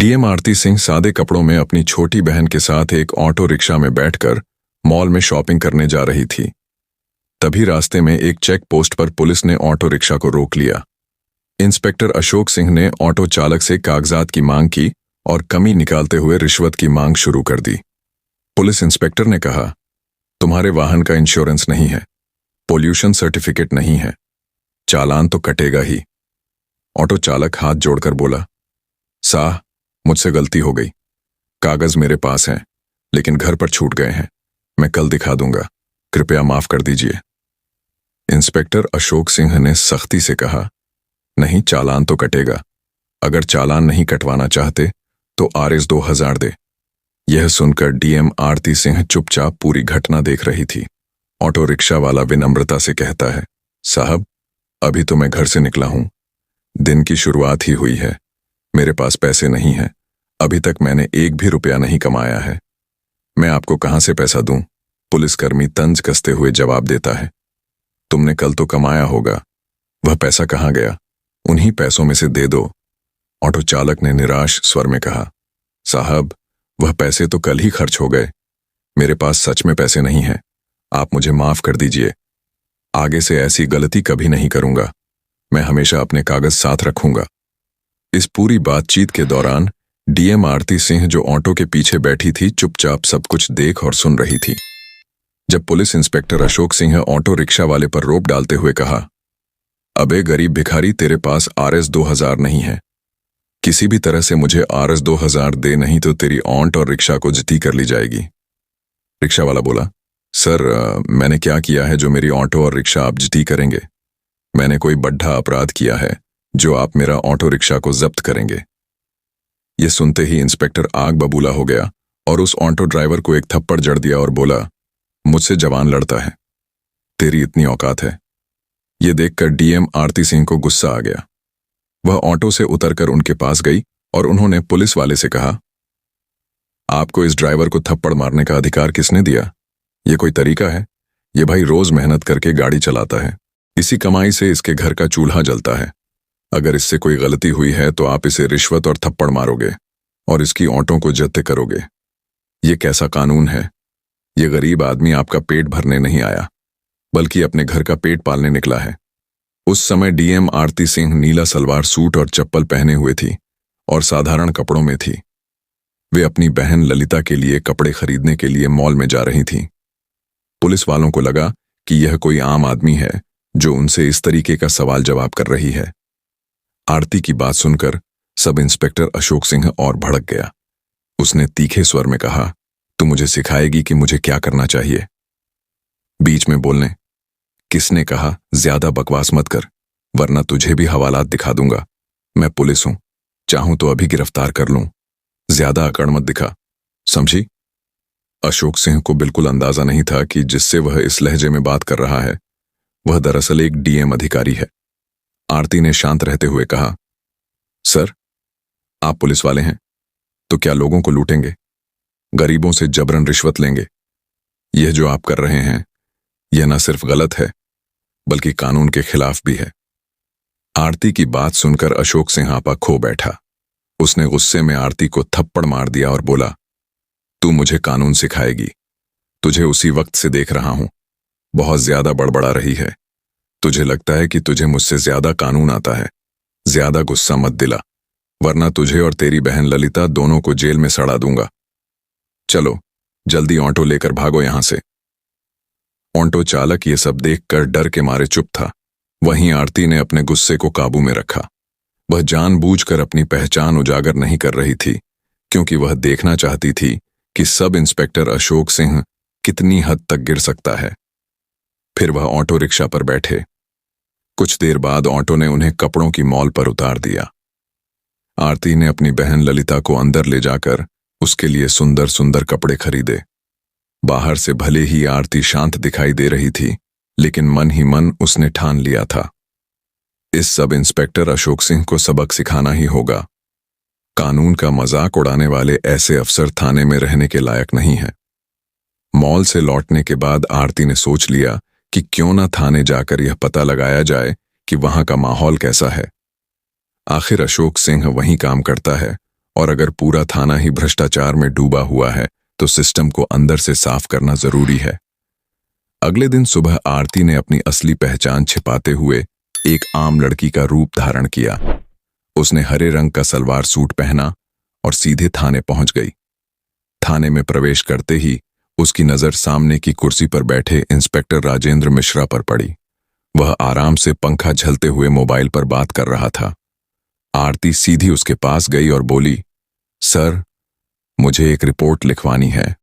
DM आरती सिंह सादे कपड़ों में अपनी छोटी बहन के साथ एक ऑटो रिक्शा में बैठकर मॉल में शॉपिंग करने जा रही थी। तभी रास्ते में एक चेक पोस्ट पर पुलिस ने ऑटो रिक्शा को रोक लिया। इंस्पेक्टर अशोक सिंह ने ऑटो चालक से कागजात की मांग की और कमी निकालते हुए रिश्वत की मांग शुरू कर दी। पुलिस इंस्पेक्टर ने कहा, तुम्हारे वाहन का इंश्योरेंस नहीं है, पोल्यूशन सर्टिफिकेट नहीं है, चालान तो कटेगा ही। ऑटो चालक हाथ जोड़कर बोला, साह, मुझसे गलती हो गई, कागज मेरे पास हैं, लेकिन घर पर छूट गए हैं, मैं कल दिखा दूंगा, कृपया माफ कर दीजिए। इंस्पेक्टर अशोक सिंह ने सख्ती से कहा, नहीं, चालान तो कटेगा। अगर चालान नहीं कटवाना चाहते तो RS 2000 दे। यह सुनकर डीएम आरती सिंह चुपचाप पूरी घटना देख रही थी। ऑटो रिक्शा वाला विनम्रता से कहता है, साहब, अभी तो मैं घर से निकला हूं, दिन की शुरुआत ही हुई है, मेरे पास पैसे नहीं हैं, अभी तक मैंने एक भी रुपया नहीं कमाया है, मैं आपको कहां से पैसा दूं? पुलिसकर्मी तंज कसते हुए जवाब देता है, तुमने कल तो कमाया होगा, वह पैसा कहां गया? उन्हीं पैसों में से दे दो। ऑटो चालक ने निराश स्वर में कहा, साहब, वह पैसे तो कल ही खर्च हो गए, मेरे पास सच में पैसे नहीं हैं, आप मुझे माफ कर दीजिए, आगे से ऐसी गलती कभी नहीं करूंगा, मैं हमेशा अपने कागज साथ रखूंगा। इस पूरी बातचीत के दौरान डीएम आरती सिंह, जो ऑटो के पीछे बैठी थी, चुपचाप सब कुछ देख और सुन रही थी। जब police inspector Ashok Singh auto rickshaw वाले पर रोप डालते हुए कहा, अबे गरीब भिखारी, तेरे पास RS 2000 नहीं है, किसी भी तरह से मुझे RS 2000 दे, नहीं तो तेरी ऑन्ट और रिक्शा को जती कर ली जाएगी। रिक्शा वाला बोला, सर, मैंने क्या किया है जो मेरी ऑटो और रिक्शा आप जती करेंगे? मैंने कोई बड्ढा अपराध किया है जो आप मेरा ऑटो रिक्शा को जब्त करेंगे? यह सुनते ही इंस्पेक्टर आग बबूला हो गया और उस ऑटो ड्राइवर को एक थप्पड़ जड़ दिया और बोला, मुझसे जवान लड़ता है, तेरी इतनी औकात है? यह देखकर डीएम आरती सिंह को गुस्सा आ गया। वह ऑटो से उतरकर उनके पास गई और उन्होंने पुलिस वाले से कहा, आपको इस ड्राइवर को थप्पड़ मारने का अधिकार किसने दिया? यह कोई तरीका है? यह भाई रोज मेहनत करके गाड़ी चलाता है, इसी कमाई से इसके घर का चूल्हा जलता है, अगर इससे कोई गलती हुई है तो आप इसे रिश्वत और थप्पड़ मारोगे और इसकी ऑटो को जब्त करोगे। ये कैसा कानून है? ये गरीब आदमी आपका पेट भरने नहीं आया, बल्कि अपने घर का पेट पालने निकला है। उस समय डीएम आरती सिंह नीला सलवार सूट और चप्पल पहने हुए थी और साधारण कपड़ों में थी। वे अपनी बहन ललिता के लिए कपड़े खरीदने के लिए मॉल में जा रही थीं। पुलिस वालों को लगा कि यह कोई आम आदमी है जो उनसे इस तरीके का सवाल जवाब कर रही है। आरती की बात सुनकर सब इंस्पेक्टर अशोक सिंह और भड़क गया। उसने तीखे स्वर में कहा, तू मुझे सिखाएगी कि मुझे क्या करना चाहिए? बीच में बोलने, किसने कहा ज्यादा बकवास मत कर, वरना तुझे भी हवालात दिखा दूंगा। मैं पुलिस हूं, चाहूं तो अभी गिरफ्तार कर लूं, ज्यादा अकड़ मत दिखा, समझी? अशोक सिंह को बिल्कुल अंदाजा नहीं था कि जिससे वह इस लहजे में बात कर रहा है वह दरअसल एक डीएम अधिकारी है। आरती ने शांत रहते हुए कहा, सर, आप पुलिस वाले हैं तो क्या लोगों को लूटेंगे, गरीबों से जबरन रिश्वत लेंगे? यह जो आप कर रहे हैं यह न सिर्फ गलत है बल्कि कानून के खिलाफ भी है। आरती की बात सुनकर अशोक सिंह आपा खो बैठा। उसने गुस्से में आरती को थप्पड़ मार दिया और बोला, तू मुझे कानून सिखाएगी? तुझे उसी वक्त से देख रहा हूं, बहुत ज्यादा बड़बड़ा रही है। तुझे लगता है कि तुझे मुझसे ज्यादा कानून आता है। ज्यादा गुस्सा मत दिला, वरना तुझे और तेरी बहन ललिता दोनों को जेल में सड़ा दूंगा। चलो जल्दी ऑटो लेकर भागो यहां से। ऑटो चालक ये सब देखकर डर के मारे चुप था। वहीं आरती ने अपने गुस्से को काबू में रखा। वह जानबूझकर अपनी पहचान उजागर नहीं कर रही थी, क्योंकि वह देखना चाहती थी कि सब इंस्पेक्टर अशोक सिंह कितनी हद तक गिर सकता है। फिर वह ऑटो रिक्शा पर बैठे। कुछ देर बाद ऑटो ने उन्हें कपड़ों की मॉल पर उतार दिया। आरती ने अपनी बहन ललिता को अंदर ले जाकर उसके लिए सुंदर सुंदर कपड़े खरीदे। बाहर से भले ही आरती शांत दिखाई दे रही थी, लेकिन मन ही मन उसने ठान लिया था, इस सब इंस्पेक्टर अशोक सिंह को सबक सिखाना ही होगा। कानून का मजाक उड़ाने वाले ऐसे अफसर थाने में रहने के लायक नहीं है। मॉल से लौटने के बाद आरती ने सोच लिया कि क्यों न थाने जाकर यह पता लगाया जाए कि वहां का माहौल कैसा है। आखिर अशोक सिंह वहीं काम करता है और अगर पूरा थाना ही भ्रष्टाचार में डूबा हुआ है तो सिस्टम को अंदर से साफ करना जरूरी है। अगले दिन सुबह आरती ने अपनी असली पहचान छिपाते हुए एक आम लड़की का रूप धारण किया। उसने हरे रंग का सलवार सूट पहना और सीधे थाने पहुंच गई। थाने में प्रवेश करते ही उसकी नजर सामने की कुर्सी पर बैठे इंस्पेक्टर राजेंद्र मिश्रा पर पड़ी। वह आराम से पंखा झलते हुए मोबाइल पर बात कर रहा था। आरती सीधी उसके पास गई और बोली, सर, मुझे एक रिपोर्ट लिखवानी है।